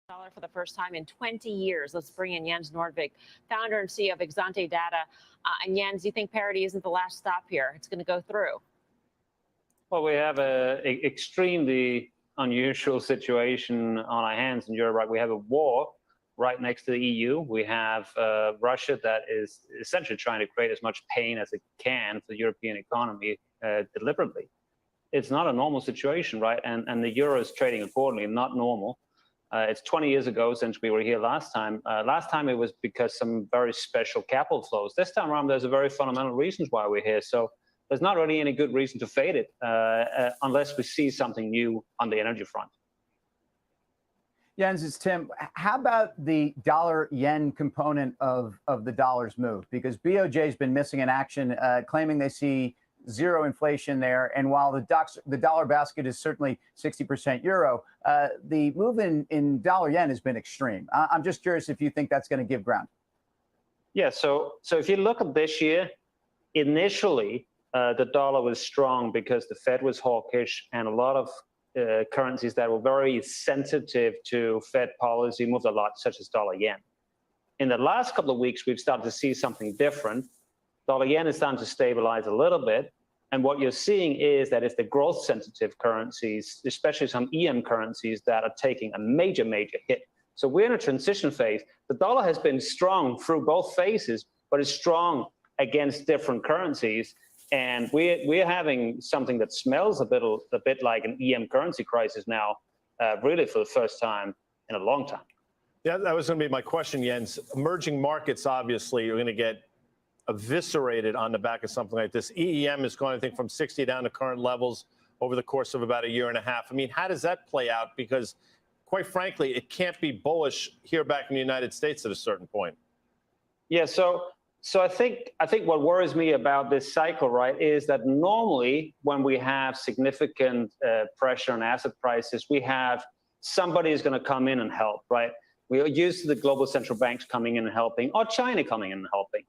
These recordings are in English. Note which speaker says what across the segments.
Speaker 1: dollar for the first time in 20 years. Let's bring in Jens Nordvig, founder and CEO of Exante Data. And Jens, you think parity isn't the last stop here? It's going to go through.
Speaker 2: Well, we have an extremely unusual situation on our hands in Europe. Right? We have a war right next to the EU. We have Russia that is essentially trying to create as much pain as it can for the European economy deliberately. It's not a normal situation, right? And the euro is trading accordingly, not normal. It's 20 years ago since we were here last time. Last time it was because some very special capital flows. This time around, there's a very fundamental reasons why we're here. So there's not really any good reason to fade it unless we see something new on the energy front.
Speaker 3: Jens, it's Tim. How about the dollar-yen component of the dollar's move? Because BOJ has been missing in action, claiming they see zero inflation there. And while the dollar basket is certainly 60% euro, the move in dollar-yen has been extreme. I'm just curious if you think that's going to give ground.
Speaker 2: Yeah, so if you look at this year, initially, the dollar was strong because the Fed was hawkish and a lot of currencies that were very sensitive to Fed policy moved a lot, such as dollar-yen. In the last couple of weeks, we've started to see something different. Dollar-yen is starting to stabilize a little bit. And what you're seeing is that it's the growth-sensitive currencies, especially some EM currencies, that are taking a major, major hit. So we're in a transition phase. The dollar has been strong through both phases, but it's strong against different currencies. And we're having something that smells a bit like an EM currency crisis now, really for the first time in a long time.
Speaker 4: Yeah, that was going to be my question, Jens. Emerging markets, obviously, you're going to get eviscerated on the back of something like this. EEM is going, I think, from 60 down to current levels over the course of about a year and a half. I mean, how does that play out? Because, quite frankly, it can't be bullish here back in the United States at a certain point.
Speaker 2: Yeah, so I think what worries me about this cycle, right, is that normally when we have significant pressure on asset prices, we have somebody is going to come in and help, right? We are used to the global central banks coming in and helping, or China coming in and helping.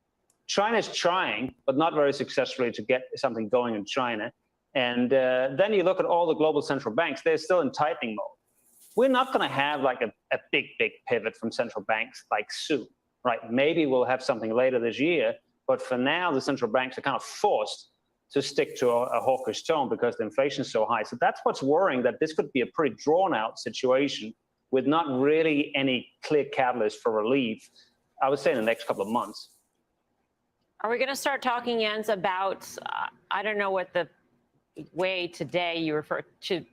Speaker 2: China is trying, but not very successfully, to get something going in China. And then you look at all the global central banks, they're still in tightening mode. We're not going to have like a big pivot from central banks like soon, right? Maybe we'll have something later this year, but for now, the central banks are kind of forced to stick to a hawkish tone because the inflation is so high. So that's what's worrying, that this could be a pretty drawn out situation with not really any clear catalyst for relief, I would say, in the next couple of months.
Speaker 1: Are we going to start talking, Jens, about, I don't know what the way today you refer to,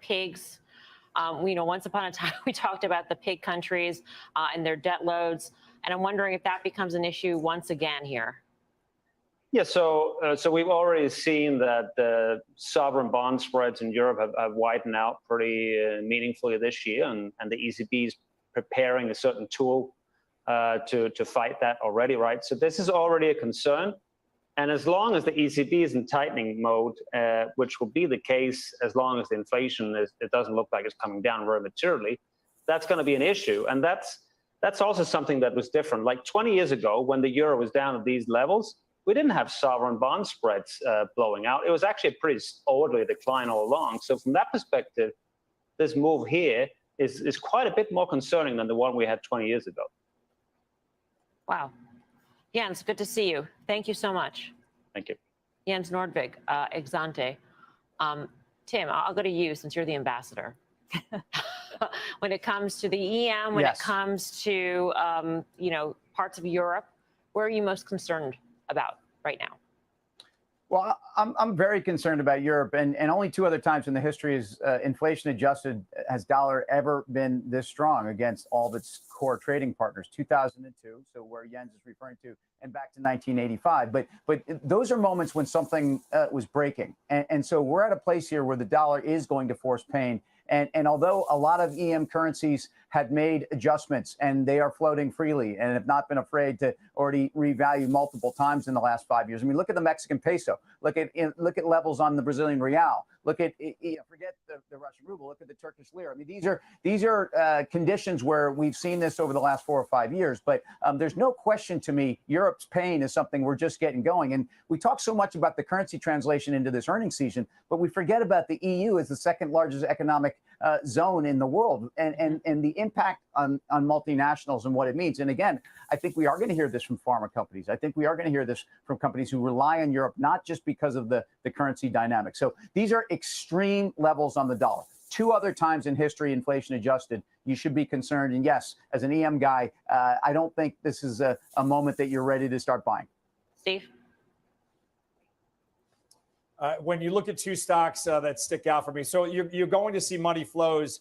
Speaker 1: pigs. Once upon a time, we talked about the pig countries and their debt loads. And I'm wondering if that becomes an issue once again here.
Speaker 2: Yeah, so we've already seen that the sovereign bond spreads in Europe have widened out pretty meaningfully this year. And the ECB is preparing a certain tool to fight that already, right? So this is already a concern. And as long as the ECB is in tightening mode, which will be the case as long as the inflation it doesn't look like it's coming down very materially, that's going to be an issue. And that's also something that was different. Like 20 years ago, when the euro was down at these levels, we didn't have sovereign bond spreads blowing out. It was actually a pretty orderly decline all along. So from that perspective, this move here is quite a bit more concerning than the one we had 20 years ago.
Speaker 1: Wow. Jens, good to see you. Thank you so much.
Speaker 2: Thank you.
Speaker 1: Jens Nordvig, Exante. Tim, I'll go to you since you're the ambassador. When it comes to the EM, when it comes to, parts of Europe, where are you most concerned about right now?
Speaker 3: Well, I'm very concerned about Europe, and only two other times in the history is inflation adjusted has dollar ever been this strong against all of its core trading partners. 2002, so where Jens is referring to, and back to 1985. But those are moments when something was breaking, and so we're at a place here where the dollar is going to force pain. And although a lot of EM currencies had made adjustments and they are floating freely and have not been afraid to already revalue multiple times in the last 5 years. I mean, look at the Mexican peso. Look at levels on the Brazilian real. Look at, forget the Russian ruble. Look at the Turkish lira. I mean, these are conditions where we've seen this over the last 4 or 5 years. But there's no question to me, Europe's pain is something we're just getting going. And we talk so much about the currency translation into this earnings season, but we forget about the EU as the second largest economic zone in the world, and the impact on multinationals and what it means. And again, I think we are going to hear this from pharma companies. I think we are going to hear this from companies who rely on Europe, not just because of the currency dynamic. So these are extreme levels on the dollar. Two other times in history, inflation adjusted, you should be concerned. And yes, as an EM guy, I don't think this is a moment that you're ready to start buying.
Speaker 1: Steve?
Speaker 5: When you look at two stocks that stick out for me, so you're going to see money flows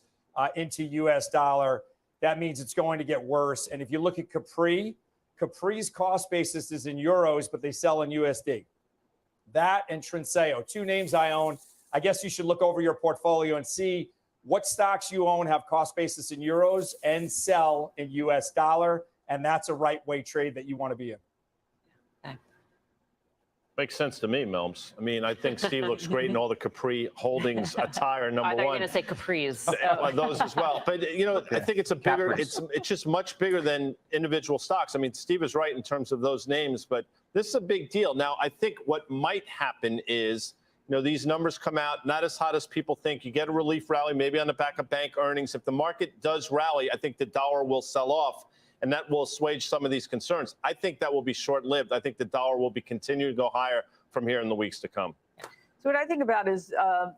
Speaker 5: into U.S. dollar. That means it's going to get worse. And if you look at Capri's cost basis is in euros, but they sell in USD. That and Trinseo, two names I own. I guess you should look over your portfolio and see what stocks you own have cost basis in euros and sell in US dollar. And that's a right way trade that you want to be in.
Speaker 4: Makes sense to me, Melms. I mean, I think Steve looks great in all the Capri Holdings attire,
Speaker 1: I
Speaker 4: number
Speaker 1: thought you were
Speaker 4: one.
Speaker 1: going to say Capri's.
Speaker 4: Those as well. But, you know, I think it's a bigger, it's just much bigger than individual stocks. I mean, Steve is right in terms of those names, but this is a big deal. Now, I think what might happen is, you know, these numbers come out, not as hot as people think. You get a relief rally, maybe on the back of bank earnings. If the market does rally, I think the dollar will sell off, and that will assuage some of these concerns. I think that will be short-lived. I think the dollar will be continuing to go higher from here in the weeks to come.
Speaker 6: So what I think about is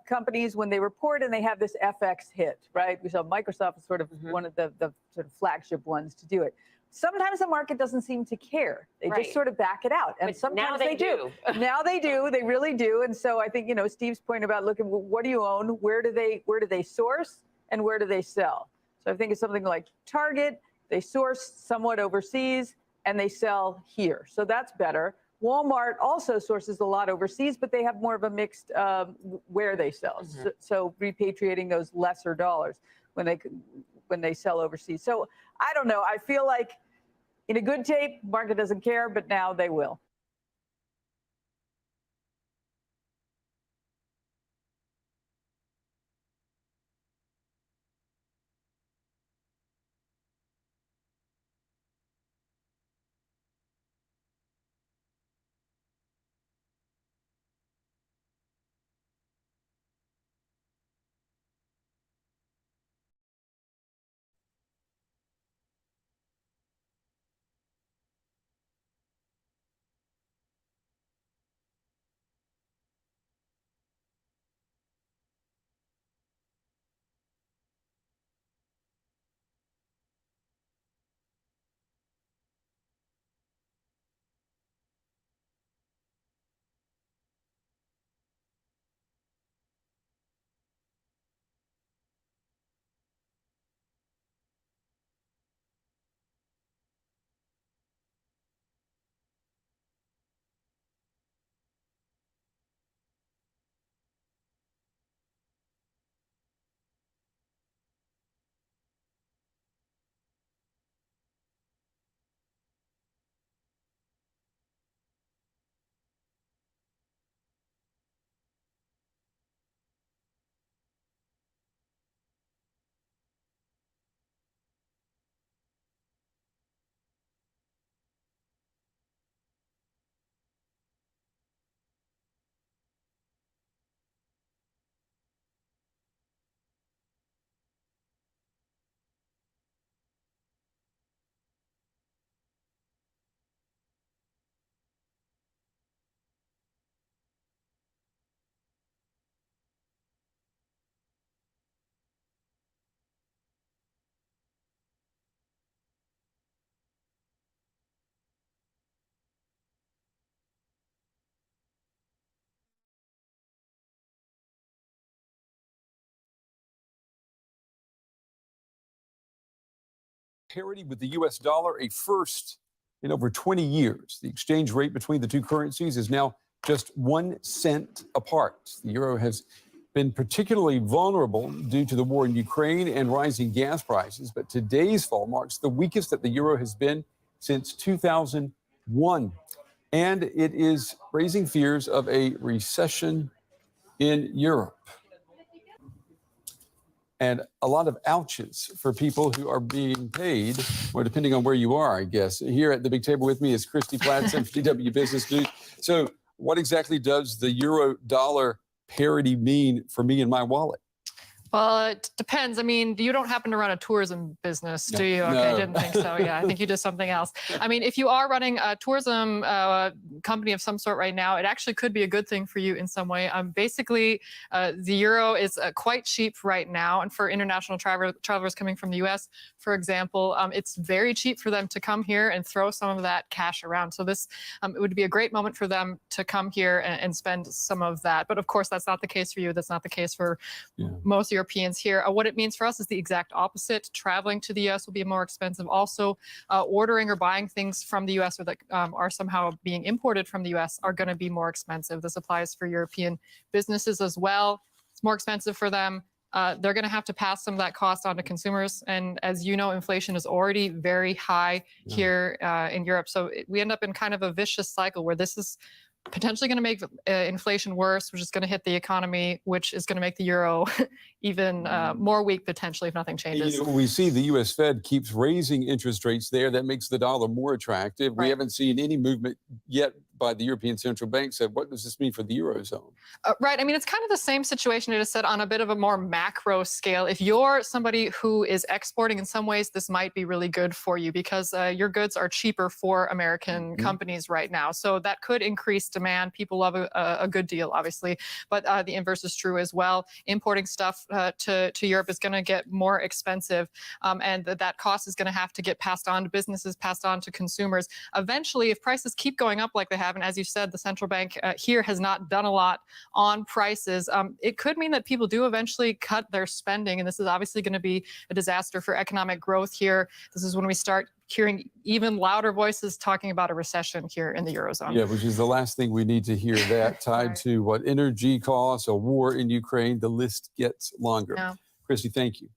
Speaker 6: companies, when they report and they have this FX hit, right? We saw Microsoft is sort of one of the sort of flagship ones to do it. Sometimes the market doesn't seem to care. They just sort of back it out. And
Speaker 1: But
Speaker 6: sometimes
Speaker 1: now they do.
Speaker 6: Now they do. They really do. And so I think, you know, Steve's point about looking, well, what do you own? Where do they source? And where do they sell? So I think it's something like Target. They source somewhat overseas and they sell here. So that's better. Walmart also sources a lot overseas, but they have more of a mixed where they sell. So repatriating those lesser dollars when they sell overseas. So I don't know. I feel like in a good tape, market doesn't care, but now they will.
Speaker 7: Parity with the U.S. dollar, a first in over 20 years. The exchange rate between the two currencies is now just 1 cent apart. The euro has been particularly vulnerable due to the war in Ukraine and rising gas prices, but today's fall marks the weakest that the euro has been since 2001. And it is raising fears of a recession in Europe. And a lot of ouches for people who are being paid, or depending on where you are, I guess. Here at the big table with me is Christy Platson, DW Business News. So what exactly does the euro-dollar parity mean for me and my wallet?
Speaker 8: Well, it depends. I mean, you don't happen to run a tourism business, do you? Okay,
Speaker 7: No.
Speaker 8: didn't think so. Yeah, I think you did something else. I mean, if you are running a tourism company of some sort right now, it actually could be a good thing for you in some way. Basically, the euro is quite cheap right now, and for international travelers coming from the U.S., for example, it's very cheap for them to come here and throw some of that cash around. So this it would be a great moment for them to come here and spend some of that. But of course, that's not the case for you. That's not the case for most Europeans here. What it means for us is the exact opposite. Traveling to the U.S. will be more expensive. Also, ordering or buying things from the U.S. or that are somehow being imported from the U.S. are going to be more expensive. This applies for European businesses as well. It's more expensive for them. They're going to have to pass some of that cost on to consumers. And as you know, inflation is already very high here in Europe. So we end up in kind of a vicious cycle where this is potentially going to make inflation worse, which is going to hit the economy, which is going to make the euro even more weak potentially if nothing changes.
Speaker 7: You know, we see the U.S. Fed keeps raising interest rates there. That makes the dollar more attractive.
Speaker 8: Right.
Speaker 7: We haven't seen any movement yet by the European Central Bank. So what does this mean for the Eurozone?
Speaker 8: Right. I mean, it's kind of the same situation I just said on a bit of a more macro scale. If you're somebody who is exporting, in some ways, this might be really good for you because your goods are cheaper for American companies right now. So that could increase demand. People love a good deal, obviously, but the inverse is true as well. Importing stuff to Europe is going to get more expensive, and that cost is going to have to get passed on to businesses, passed on to consumers. Eventually, if prices keep going up like they have, and as you said, the central bank here has not done a lot on prices, it could mean that people do eventually cut their spending, and this is obviously going to be a disaster for economic growth here. This is when we start hearing even louder voices talking about a recession here in the Eurozone.
Speaker 7: Yeah, which is the last thing we need to hear, that tied
Speaker 8: Right.
Speaker 7: to what energy costs, a war in Ukraine, the list gets longer.
Speaker 8: Yeah.
Speaker 7: Christy, thank you.